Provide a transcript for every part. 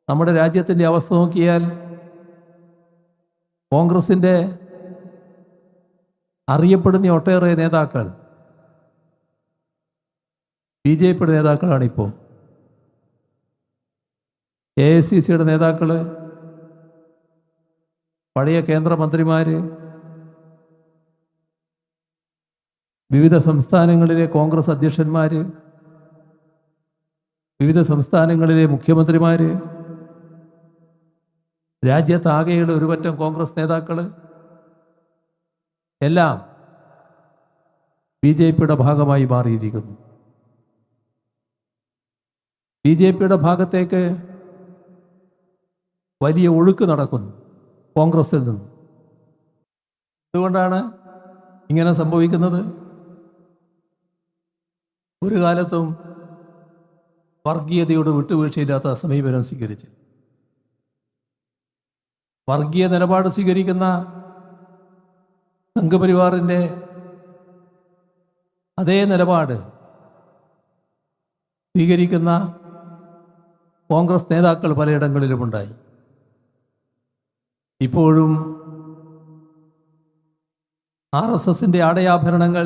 നമ്മുടെ രാജ്യത്തിൻ്റെ അവസ്ഥ നോക്കിയാൽ കോൺഗ്രസിൻ്റെ അറിയപ്പെടുന്ന ഒട്ടേറെ നേതാക്കൾ BJPയുടെ നേതാക്കളാണിപ്പോൾ. AICCയുടെ നേതാക്കൾ, പഴയ കേന്ദ്രമന്ത്രിമാർ, വിവിധ സംസ്ഥാനങ്ങളിലെ കോൺഗ്രസ് അധ്യക്ഷന്മാർ, വിവിധ സംസ്ഥാനങ്ങളിലെ മുഖ്യമന്ത്രിമാർ, രാജ്യത്താകെയുള്ള ഒരുപറ്റം കോൺഗ്രസ് നേതാക്കൾ എല്ലാം BJPയുടെ ഭാഗമായി മാറിയിരിക്കുന്നു. BJPയുടെ ഭാഗത്തേക്ക് വലിയ ഒഴുക്ക് നടക്കുന്നു കോൺഗ്രസിൽ നിന്ന്. എന്തുകൊണ്ടാണ് ഇങ്ങനെ സംഭവിക്കുന്നത്? ഒരു കാലത്തും വർഗീയതയോട് വിട്ടുവീഴ്ചയില്ലാത്ത സമീപനം സ്വീകരിച്ചു. വർഗീയ നിലപാട് സ്വീകരിക്കുന്ന സംഘപരിവാറിൻ്റെ അതേ നിലപാട് സ്വീകരിക്കുന്ന കോൺഗ്രസ് നേതാക്കൾ പലയിടങ്ങളിലുമുണ്ടായി. ഇപ്പോഴും RSSൻ്റെ ആടയാഭരണങ്ങൾ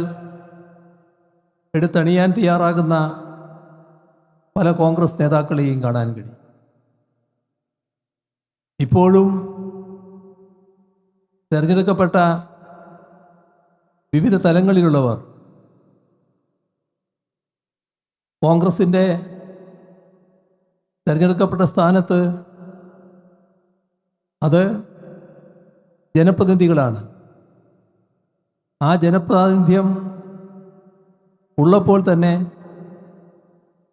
എടുത്തണിയാൻ തയ്യാറാകുന്ന പല കോൺഗ്രസ് നേതാക്കളെയും കാണാൻ കഴിയും. ഇപ്പോഴും തിരഞ്ഞെടുക്കപ്പെട്ട വിവിധ തലങ്ങളിലുള്ളവർ കോൺഗ്രസിൻ്റെ തിരഞ്ഞെടുക്കപ്പെട്ട സ്ഥാനത്ത് അത് ജനപ്രതിനിധികളാണ്. ആ ജനപ്രാതിനിധ്യം ഉള്ളപ്പോൾ തന്നെ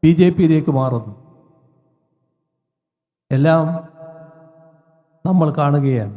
BJPയിലേക്ക് മാറുന്നു. എല്ലാം നമ്മൾ കാണുകയാണ്.